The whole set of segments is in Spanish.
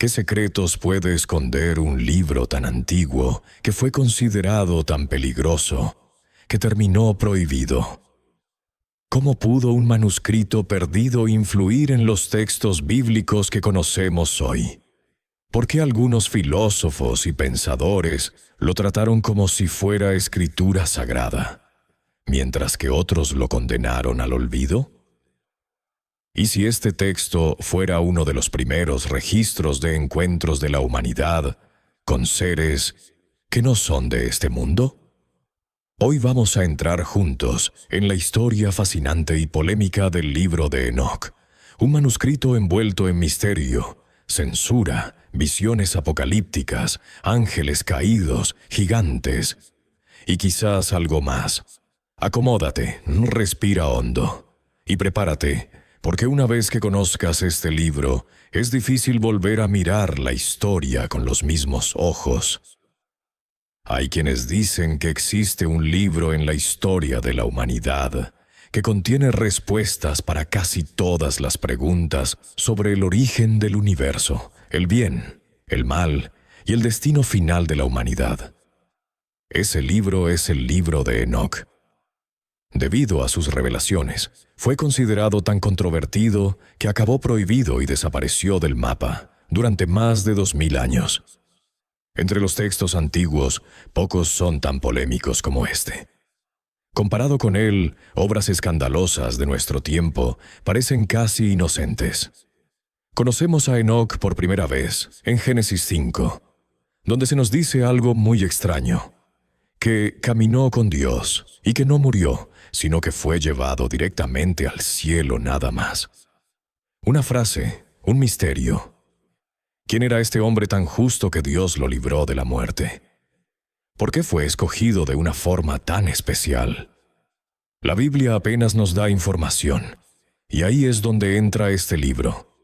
¿Qué secretos puede esconder un libro tan antiguo que fue considerado tan peligroso, que terminó prohibido? ¿Cómo pudo un manuscrito perdido influir en los textos bíblicos que conocemos hoy? ¿Por qué algunos filósofos y pensadores lo trataron como si fuera escritura sagrada, mientras que otros lo condenaron al olvido? ¿Y si este texto fuera uno de los primeros registros de encuentros de la humanidad con seres que no son de este mundo? Hoy vamos a entrar juntos en la historia fascinante y polémica del libro de Enoc, un manuscrito envuelto en misterio, censura, visiones apocalípticas, ángeles caídos, gigantes y quizás algo más. Acomódate, respira hondo y prepárate, porque una vez que conozcas este libro, es difícil volver a mirar la historia con los mismos ojos. Hay quienes dicen que existe un libro en la historia de la humanidad que contiene respuestas para casi todas las preguntas sobre el origen del universo, el bien, el mal y el destino final de la humanidad. Ese libro es el libro de Enoc. Debido a sus revelaciones, fue considerado tan controvertido que acabó prohibido y desapareció del mapa durante más de 2000 años. Entre los textos antiguos, pocos son tan polémicos como este. Comparado con él, obras escandalosas de nuestro tiempo parecen casi inocentes. Conocemos a Enoc por primera vez en Génesis 5, donde se nos dice algo muy extraño, que caminó con Dios y que no murió, sino que fue llevado directamente al cielo nada más. Una frase, un misterio. ¿Quién era este hombre tan justo que Dios lo libró de la muerte? ¿Por qué fue escogido de una forma tan especial? La Biblia apenas nos da información, y ahí es donde entra este libro.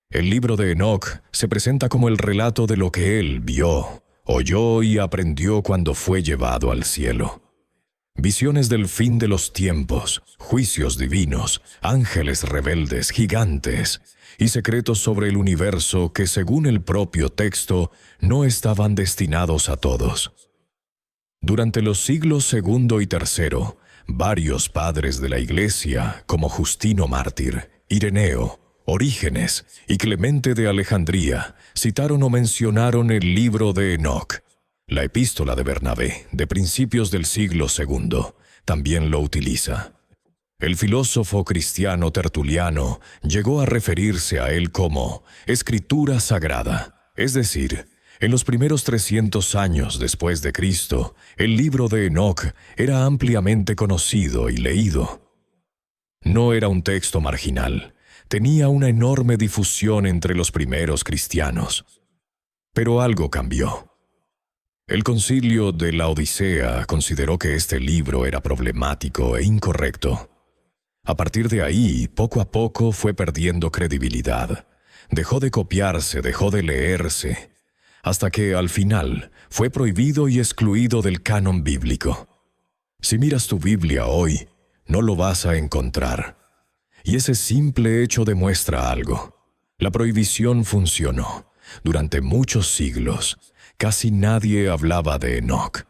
El libro de Enoc se presenta como el relato de lo que él vio, oyó y aprendió cuando fue llevado al cielo. Visiones del fin de los tiempos, juicios divinos, ángeles rebeldes, gigantes y secretos sobre el universo que, según el propio texto, no estaban destinados a todos. Durante los siglos segundo y tercero, varios padres de la Iglesia, como Justino Mártir, Ireneo, Orígenes y Clemente de Alejandría, citaron o mencionaron el libro de Enoc. La epístola de Bernabé, de principios del siglo II, también lo utiliza. El filósofo cristiano Tertuliano llegó a referirse a él como escritura sagrada, es decir, en los primeros 300 años después de Cristo, el libro de Enoc era ampliamente conocido y leído. No era un texto marginal, tenía una enorme difusión entre los primeros cristianos. Pero algo cambió. El concilio de la Odisea consideró que este libro era problemático e incorrecto. A partir de ahí, poco a poco fue perdiendo credibilidad. Dejó de copiarse, dejó de leerse, hasta que, al final, fue prohibido y excluido del canon bíblico. Si miras tu Biblia hoy, no lo vas a encontrar. Y ese simple hecho demuestra algo. La prohibición funcionó. Durante muchos siglos, casi nadie hablaba de Enoc.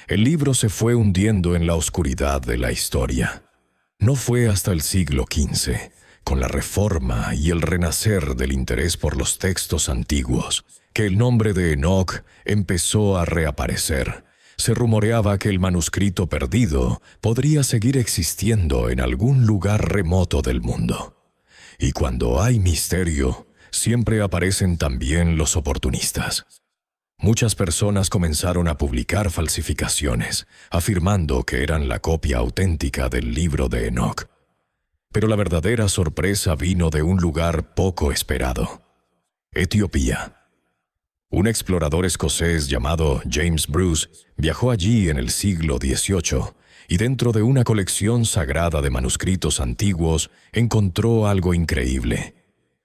El libro se fue hundiendo en la oscuridad de la historia. No fue hasta el siglo XV, con la Reforma y el renacer del interés por los textos antiguos, que el nombre de Enoc empezó a reaparecer. Se rumoreaba que el manuscrito perdido podría seguir existiendo en algún lugar remoto del mundo. Y cuando hay misterio, siempre aparecen también los oportunistas. Muchas personas comenzaron a publicar falsificaciones, afirmando que eran la copia auténtica del libro de Enoc. Pero la verdadera sorpresa vino de un lugar poco esperado: Etiopía. Un explorador escocés llamado James Bruce viajó allí en el siglo XVIII y dentro de una colección sagrada de manuscritos antiguos encontró algo increíble: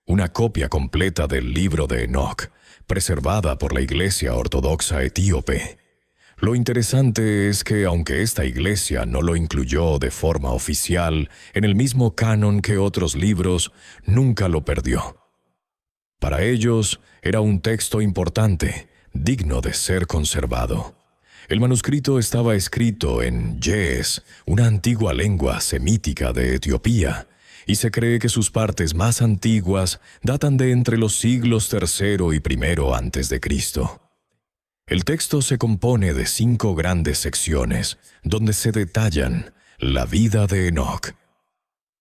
una copia completa del libro de Enoc, preservada por la Iglesia Ortodoxa Etíope. Lo interesante es que, aunque esta iglesia no lo incluyó de forma oficial en el mismo canon que otros libros, nunca lo perdió. Para ellos era un texto importante, digno de ser conservado. El manuscrito estaba escrito en Ge'ez, una antigua lengua semítica de Etiopía, y se cree que sus partes más antiguas datan de entre los siglos III y I antes de Cristo. El texto se compone de 5 grandes secciones, donde se detallan la vida de Enoc,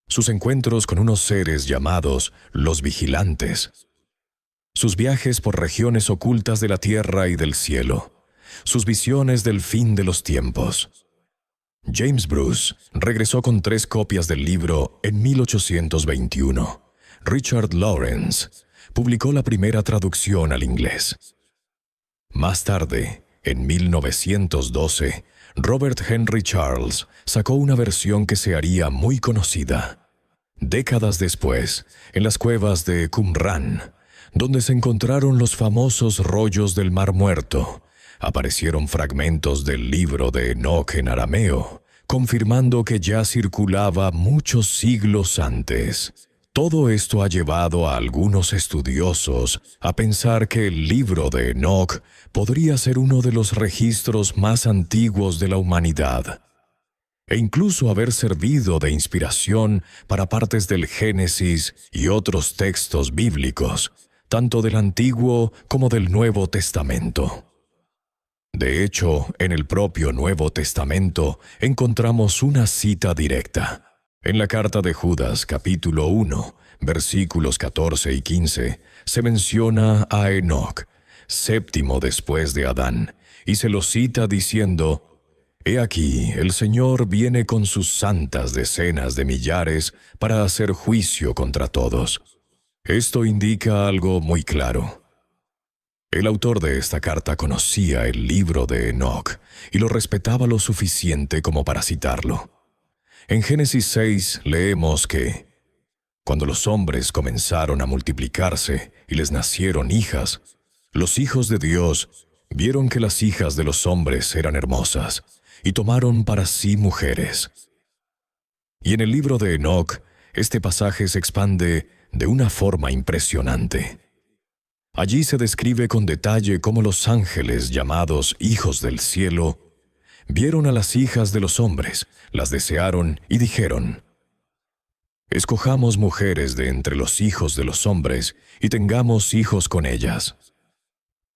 sus encuentros con unos seres llamados los vigilantes, sus viajes por regiones ocultas de la tierra y del cielo, sus visiones del fin de los tiempos. James Bruce regresó con 3 copias del libro en 1821. Richard Lawrence publicó la primera traducción al inglés. Más tarde, en 1912, Robert Henry Charles sacó una versión que se haría muy conocida. Décadas después, en las cuevas de Qumran, donde se encontraron los famosos rollos del Mar Muerto, aparecieron fragmentos del libro de Enoc en arameo, confirmando que ya circulaba muchos siglos antes. Todo esto ha llevado a algunos estudiosos a pensar que el libro de Enoc podría ser uno de los registros más antiguos de la humanidad, e incluso haber servido de inspiración para partes del Génesis y otros textos bíblicos, tanto del Antiguo como del Nuevo Testamento. De hecho, en el propio Nuevo Testamento encontramos una cita directa. En la carta de Judas, capítulo 1, versículos 14 y 15, se menciona a Enoc, séptimo después de Adán, y se lo cita diciendo: «He aquí, el Señor viene con sus santas decenas de millares para hacer juicio contra todos». Esto indica algo muy claro. El autor de esta carta conocía el libro de Enoc y lo respetaba lo suficiente como para citarlo. En Génesis 6 leemos que cuando los hombres comenzaron a multiplicarse y les nacieron hijas, los hijos de Dios vieron que las hijas de los hombres eran hermosas y tomaron para sí mujeres. Y en el libro de Enoc, este pasaje se expande de una forma impresionante. Allí se describe con detalle cómo los ángeles, llamados hijos del cielo, vieron a las hijas de los hombres, las desearon y dijeron: «Escojamos mujeres de entre los hijos de los hombres y tengamos hijos con ellas».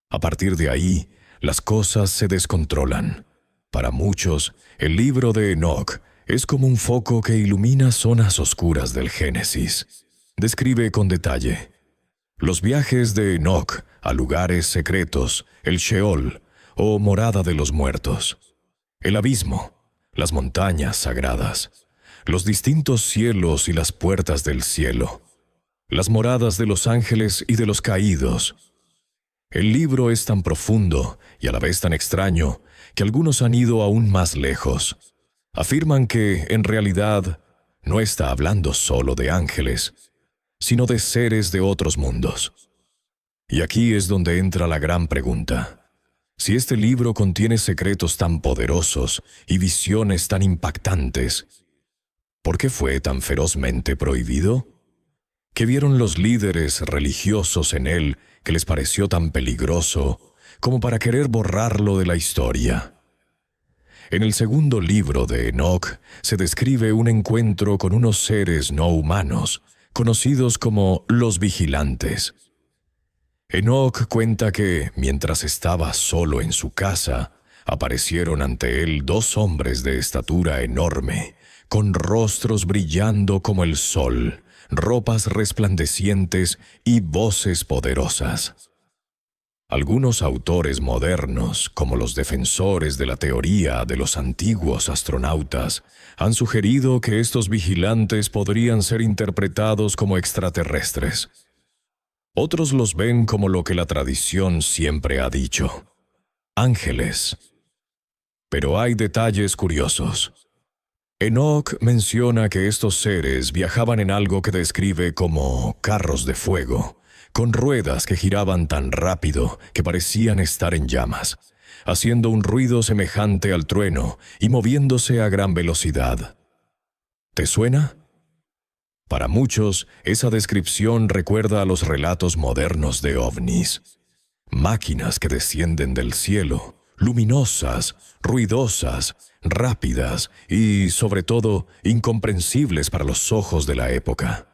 A partir de ahí, las cosas se descontrolan. Para muchos, el libro de Enoc es como un foco que ilumina zonas oscuras del Génesis. Describe con detalle los viajes de Enoc a lugares secretos, el Sheol, o morada de los muertos, el abismo, las montañas sagradas, los distintos cielos y las puertas del cielo, las moradas de los ángeles y de los caídos. El libro es tan profundo y a la vez tan extraño que algunos han ido aún más lejos. Afirman que, en realidad, no está hablando solo de ángeles, sino de seres de otros mundos. Y aquí es donde entra la gran pregunta. Si este libro contiene secretos tan poderosos y visiones tan impactantes, ¿por qué fue tan ferozmente prohibido? ¿Qué vieron los líderes religiosos en él que les pareció tan peligroso como para querer borrarlo de la historia? En el segundo libro de Enoc se describe un encuentro con unos seres no humanos, conocidos como los vigilantes. Enoc cuenta que, mientras estaba solo en su casa, aparecieron ante él 2 hombres de estatura enorme, con rostros brillando como el sol, ropas resplandecientes y voces poderosas. Algunos autores modernos, como los defensores de la teoría de los antiguos astronautas, han sugerido que estos vigilantes podrían ser interpretados como extraterrestres. Otros los ven como lo que la tradición siempre ha dicho: ángeles. Pero hay detalles curiosos. Enoc menciona que estos seres viajaban en algo que describe como carros de fuego, con ruedas que giraban tan rápido que parecían estar en llamas, haciendo un ruido semejante al trueno y moviéndose a gran velocidad. ¿Te suena? Para muchos, esa descripción recuerda a los relatos modernos de ovnis. Máquinas que descienden del cielo, luminosas, ruidosas, rápidas y, sobre todo, incomprensibles para los ojos de la época.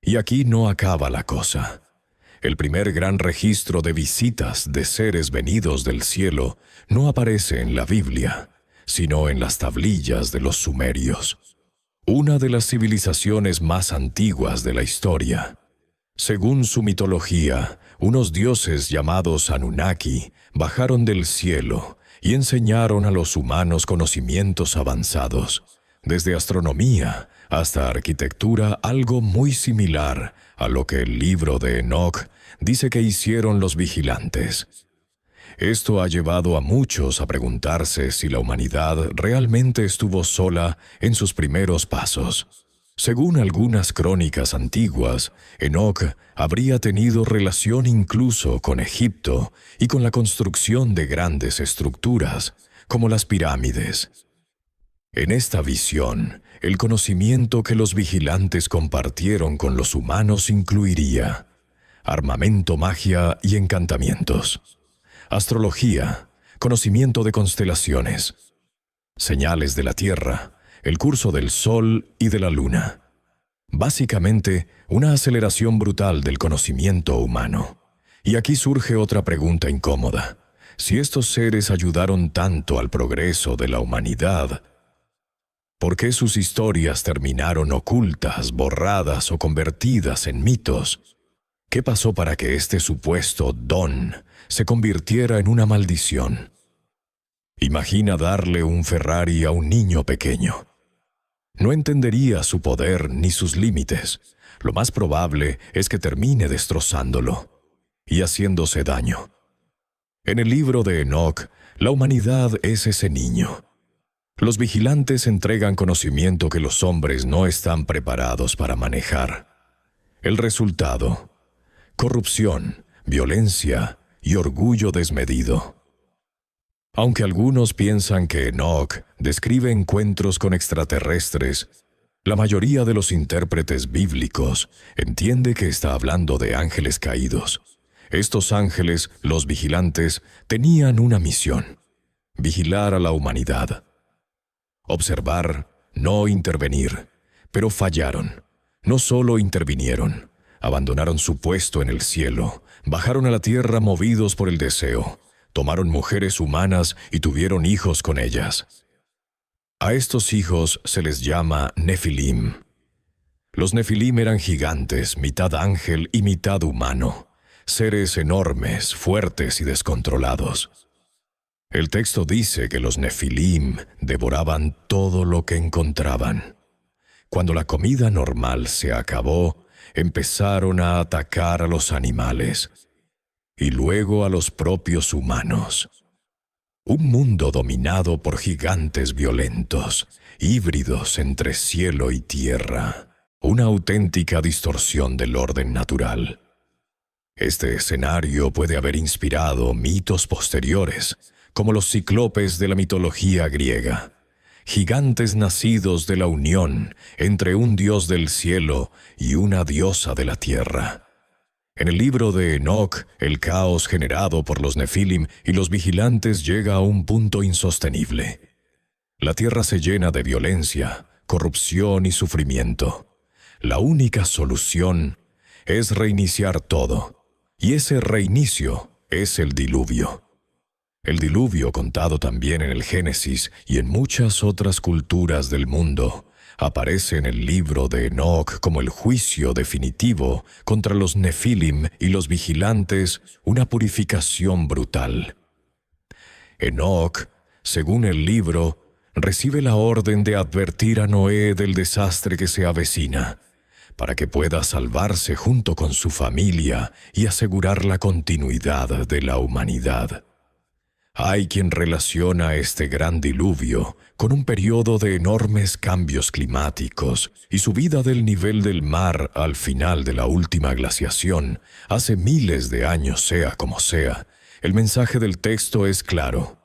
Y aquí no acaba la cosa. El primer gran registro de visitas de seres venidos del cielo no aparece en la Biblia, sino en las tablillas de los sumerios, una de las civilizaciones más antiguas de la historia. Según su mitología, unos dioses llamados Anunnaki bajaron del cielo y enseñaron a los humanos conocimientos avanzados, desde astronomía hasta arquitectura, algo muy similar a lo que el libro de Enoch dice que hicieron los vigilantes. Esto ha llevado a muchos a preguntarse si la humanidad realmente estuvo sola en sus primeros pasos. Según algunas crónicas antiguas, Enoch habría tenido relación incluso con Egipto y con la construcción de grandes estructuras, como las pirámides. En esta visión, el conocimiento que los vigilantes compartieron con los humanos incluiría armamento, magia y encantamientos, astrología, conocimiento de constelaciones, señales de la Tierra, el curso del Sol y de la Luna. Básicamente, una aceleración brutal del conocimiento humano. Y aquí surge otra pregunta incómoda. Si estos seres ayudaron tanto al progreso de la humanidad, ¿por qué sus historias terminaron ocultas, borradas o convertidas en mitos? ¿Qué pasó para que este supuesto don se convirtiera en una maldición? Imagina darle un Ferrari a un niño pequeño. No entendería su poder ni sus límites. Lo más probable es que termine destrozándolo y haciéndose daño. En el libro de Enoch, la humanidad es ese niño. Los vigilantes entregan conocimiento que los hombres no están preparados para manejar. El resultado: corrupción, violencia y orgullo desmedido. Aunque algunos piensan que Enoch describe encuentros con extraterrestres, la mayoría de los intérpretes bíblicos entiende que está hablando de ángeles caídos. Estos ángeles, los vigilantes, tenían una misión: vigilar a la humanidad. Observar, no intervenir, pero fallaron. No solo intervinieron, abandonaron su puesto en el cielo, bajaron a la tierra movidos por el deseo, tomaron mujeres humanas y tuvieron hijos con ellas. A estos hijos se les llama Nefilim. Los Nefilim eran gigantes, mitad ángel y mitad humano, seres enormes, fuertes y descontrolados. El texto dice que los Nefilim devoraban todo lo que encontraban. Cuando la comida normal se acabó, empezaron a atacar a los animales y luego a los propios humanos. Un mundo dominado por gigantes violentos, híbridos entre cielo y tierra, una auténtica distorsión del orden natural. Este escenario puede haber inspirado mitos posteriores, como los cíclopes de la mitología griega, gigantes nacidos de la unión entre un dios del cielo y una diosa de la tierra. En el libro de Enoch, el caos generado por los Nefilim y los vigilantes llega a un punto insostenible. La tierra se llena de violencia, corrupción y sufrimiento. La única solución es reiniciar todo, y ese reinicio es el diluvio. El diluvio, contado también en el Génesis y en muchas otras culturas del mundo, aparece en el libro de Enoch como el juicio definitivo contra los Nefilim y los vigilantes, una purificación brutal. Enoch, según el libro, recibe la orden de advertir a Noé del desastre que se avecina, para que pueda salvarse junto con su familia y asegurar la continuidad de la humanidad. Hay quien relaciona este gran diluvio con un periodo de enormes cambios climáticos y subida del nivel del mar al final de la última glaciación, hace miles de años. Sea como sea, el mensaje del texto es claro.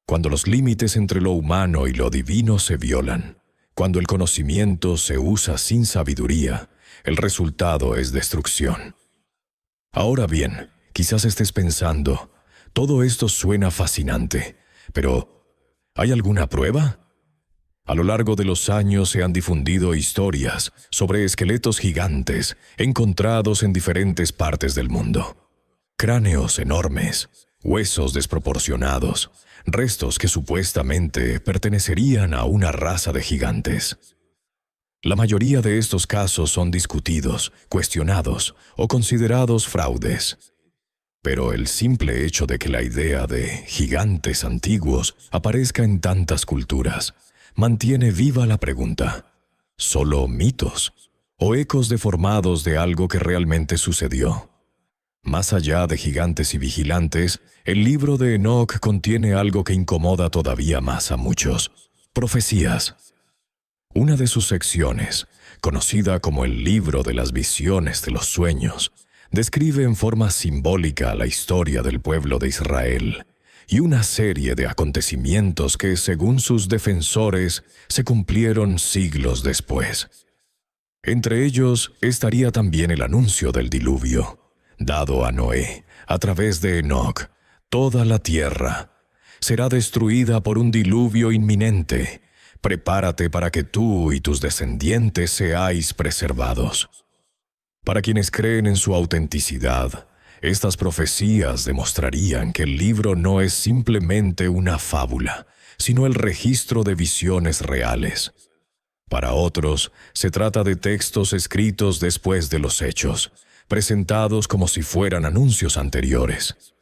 Cuando los límites entre lo humano y lo divino se violan, Cuando el conocimiento se usa sin sabiduría, el resultado es destrucción. Ahora bien, quizás estés pensando, todo esto suena fascinante, pero ¿hay alguna prueba? A lo largo de los años se han difundido historias sobre esqueletos gigantes encontrados en diferentes partes del mundo. Cráneos enormes, huesos desproporcionados, restos que supuestamente pertenecerían a una raza de gigantes. La mayoría de estos casos son discutidos, cuestionados o considerados fraudes. Pero el simple hecho de que la idea de gigantes antiguos aparezca en tantas culturas mantiene viva la pregunta: ¿solo mitos o ecos deformados de algo que realmente sucedió? Más allá de gigantes y vigilantes, el libro de Enoc contiene algo que incomoda todavía más a muchos: profecías. Una de sus secciones, conocida como el libro de las visiones de los sueños, describe en forma simbólica la historia del pueblo de Israel y una serie de acontecimientos que, según sus defensores, se cumplieron siglos después. Entre ellos estaría también el anuncio del diluvio, dado a Noé a través de Enoc. Toda la tierra será destruida por un diluvio inminente. Prepárate para que tú y tus descendientes seáis preservados. Para quienes creen en su autenticidad, estas profecías demostrarían que el libro no es simplemente una fábula, sino el registro de visiones reales. Para otros, se trata de textos escritos después de los hechos, presentados como si fueran anuncios anteriores.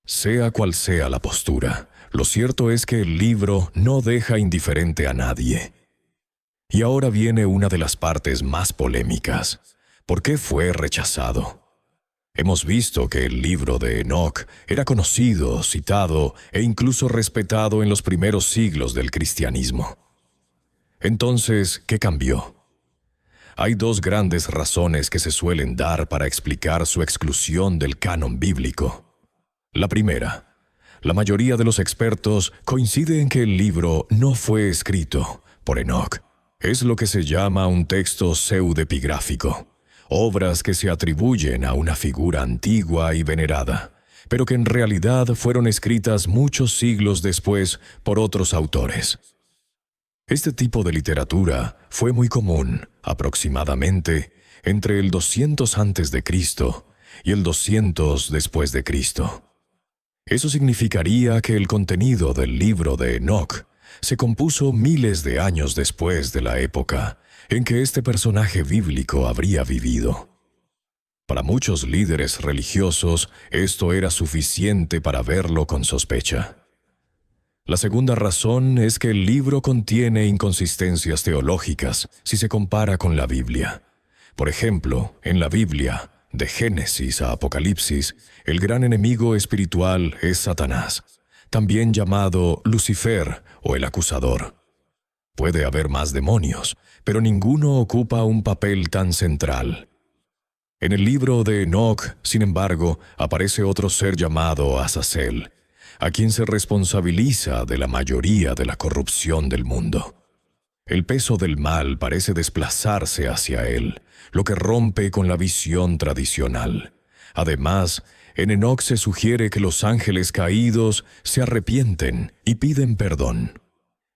Sea cual sea la postura, lo cierto es que el libro no deja indiferente a nadie. Y ahora viene una de las partes más polémicas. ¿Por qué fue rechazado? Hemos visto que el libro de Enoc era conocido, citado e incluso respetado en los primeros siglos del cristianismo. Entonces, ¿qué cambió? Hay dos grandes razones que se suelen dar para explicar su exclusión del canon bíblico. La primera: la mayoría de los expertos coincide en que el libro no fue escrito por Enoc. Es lo que se llama un texto pseudepigráfico, obras que se atribuyen a una figura antigua y venerada, pero que en realidad fueron escritas muchos siglos después por otros autores. Este tipo de literatura fue muy común, aproximadamente, entre el 200 a.C. y el 200 después de Cristo. Eso significaría que el contenido del libro de Enoc se compuso miles de años después de la época en que este personaje bíblico habría vivido. Para muchos líderes religiosos, esto era suficiente para verlo con sospecha. La segunda razón es que el libro contiene inconsistencias teológicas si se compara con la Biblia. Por ejemplo, en la Biblia, de Génesis a Apocalipsis, el gran enemigo espiritual es Satanás, también llamado Lucifer o el acusador. Puede haber más demonios, pero ninguno ocupa un papel tan central. En el libro de Enoc, sin embargo, aparece otro ser llamado Azazel, a quien se responsabiliza de la mayoría de la corrupción del mundo. El peso del mal parece desplazarse hacia él, lo que rompe con la visión tradicional. Además, en Enoc se sugiere que los ángeles caídos se arrepienten y piden perdón.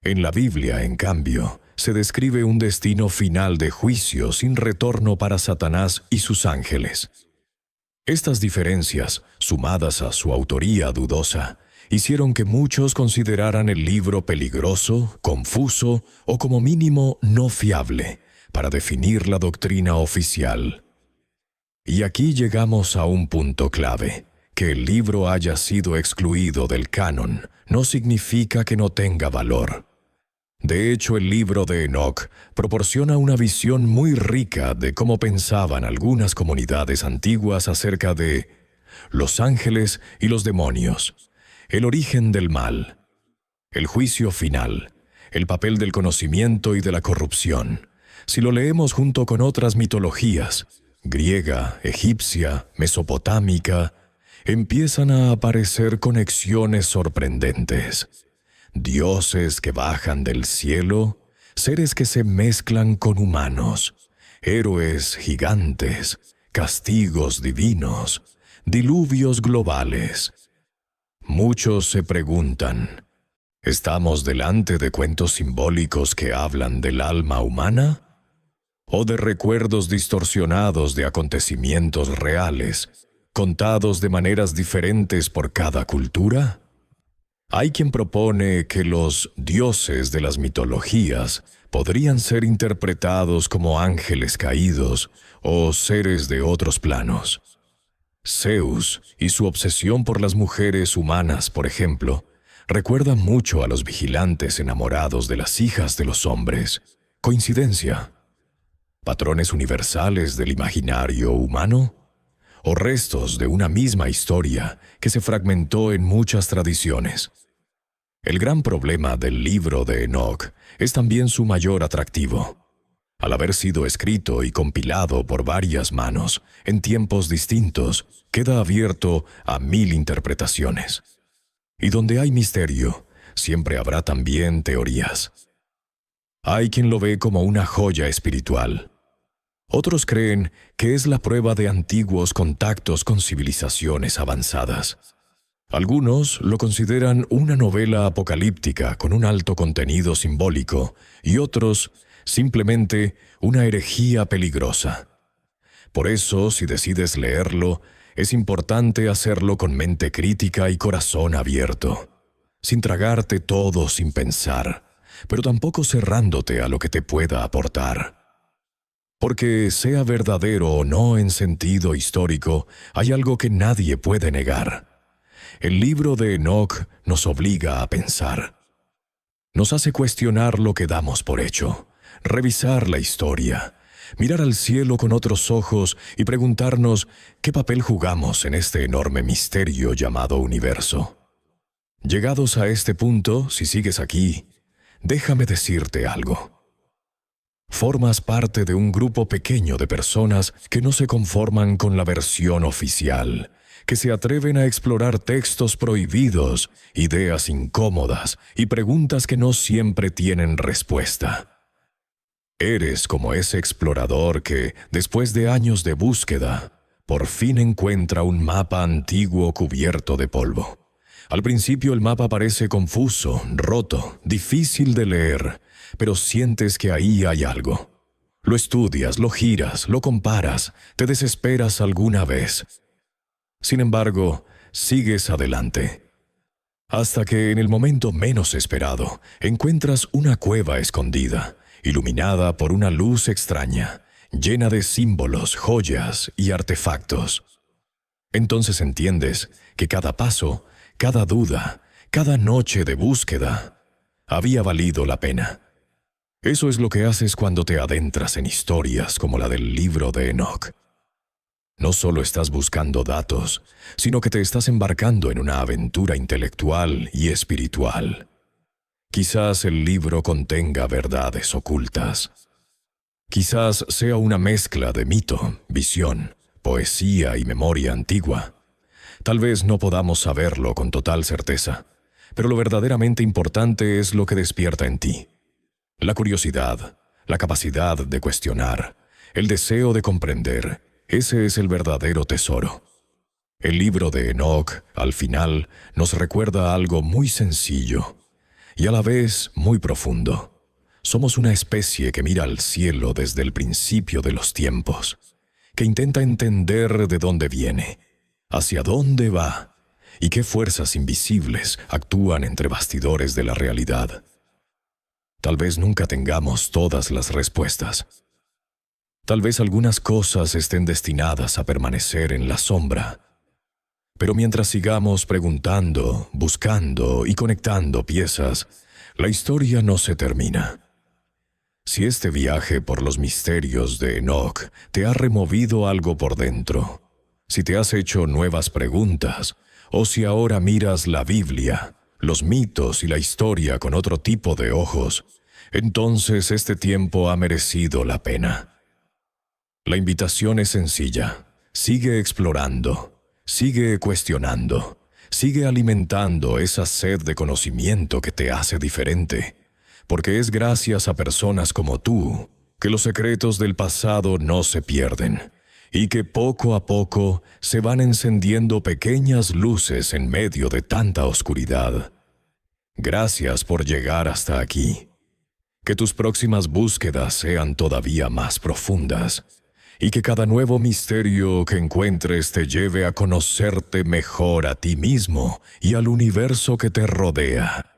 En la Biblia, en cambio, se describe un destino final de juicio sin retorno para Satanás y sus ángeles. Estas diferencias, sumadas a su autoría dudosa, hicieron que muchos consideraran el libro peligroso, confuso o como mínimo no fiable para definir la doctrina oficial. Y aquí llegamos a un punto clave. Que el libro haya sido excluido del canon no significa que no tenga valor. De hecho, el libro de Enoc proporciona una visión muy rica de cómo pensaban algunas comunidades antiguas acerca de los ángeles y los demonios, el origen del mal, el juicio final, el papel del conocimiento y de la corrupción. Si lo leemos junto con otras mitologías, griega, egipcia, mesopotámica, empiezan a aparecer conexiones sorprendentes. Dioses que bajan del cielo, seres que se mezclan con humanos, héroes gigantes, castigos divinos, diluvios globales. Muchos se preguntan, ¿estamos delante de cuentos simbólicos que hablan del alma humana? ¿O de recuerdos distorsionados de acontecimientos reales, contados de maneras diferentes por cada cultura? Hay quien propone que los dioses de las mitologías podrían ser interpretados como ángeles caídos o seres de otros planos. Zeus y su obsesión por las mujeres humanas, por ejemplo, recuerdan mucho a los vigilantes enamorados de las hijas de los hombres. ¿Coincidencia? ¿Patrones universales del imaginario humano? ¿O restos de una misma historia que se fragmentó en muchas tradiciones? El gran problema del libro de Enoch es también su mayor atractivo. Al haber sido escrito y compilado por varias manos en tiempos distintos, queda abierto a 1000 interpretaciones. Y donde hay misterio, siempre habrá también teorías. Hay quien lo ve como una joya espiritual. Otros creen que es la prueba de antiguos contactos con civilizaciones avanzadas. Algunos lo consideran una novela apocalíptica con un alto contenido simbólico y otros simplemente una herejía peligrosa. Por eso, si decides leerlo, es importante hacerlo con mente crítica y corazón abierto, sin tragarte todo sin pensar, pero tampoco cerrándote a lo que te pueda aportar. Porque sea verdadero o no en sentido histórico, hay algo que nadie puede negar. El libro de Enoch nos obliga a pensar. Nos hace cuestionar lo que damos por hecho, revisar la historia, mirar al cielo con otros ojos y preguntarnos qué papel jugamos en este enorme misterio llamado universo. Llegados a este punto, si sigues aquí, déjame decirte algo. Formas parte de un grupo pequeño de personas que no se conforman con la versión oficial, que se atreven a explorar textos prohibidos, ideas incómodas y preguntas que no siempre tienen respuesta. Eres como ese explorador que, después de años de búsqueda, por fin encuentra un mapa antiguo cubierto de polvo. Al principio el mapa parece confuso, roto, difícil de leer, pero sientes que ahí hay algo. Lo estudias, lo giras, lo comparas, te desesperas alguna vez. Sin embargo, sigues adelante. Hasta que en el momento menos esperado, encuentras una cueva escondida, iluminada por una luz extraña, llena de símbolos, joyas y artefactos. Entonces entiendes que cada paso, cada duda, cada noche de búsqueda, había valido la pena. Eso es lo que haces cuando te adentras en historias como la del libro de Enoch. No solo estás buscando datos, sino que te estás embarcando en una aventura intelectual y espiritual. Quizás el libro contenga verdades ocultas. Quizás sea una mezcla de mito, visión, poesía y memoria antigua. Tal vez no podamos saberlo con total certeza, pero lo verdaderamente importante es lo que despierta en ti. La curiosidad, la capacidad de cuestionar, el deseo de comprender. Ese es el verdadero tesoro. El libro de Enoch, al final, nos recuerda algo muy sencillo y a la vez muy profundo. Somos una especie que mira al cielo desde el principio de los tiempos, que intenta entender de dónde viene, hacia dónde va y qué fuerzas invisibles actúan entre bastidores de la realidad. Tal vez nunca tengamos todas las respuestas. Tal vez algunas cosas estén destinadas a permanecer en la sombra. Pero mientras sigamos preguntando, buscando y conectando piezas, la historia no se termina. Si este viaje por los misterios de Enoch te ha removido algo por dentro, si te has hecho nuevas preguntas, o si ahora miras la Biblia, los mitos y la historia con otro tipo de ojos, entonces este tiempo ha merecido la pena. La invitación es sencilla. Sigue explorando, sigue cuestionando, sigue alimentando esa sed de conocimiento que te hace diferente, porque es gracias a personas como tú que los secretos del pasado no se pierden y que poco a poco se van encendiendo pequeñas luces en medio de tanta oscuridad. Gracias por llegar hasta aquí. Que tus próximas búsquedas sean todavía más profundas y que cada nuevo misterio que encuentres te lleve a conocerte mejor a ti mismo y al universo que te rodea.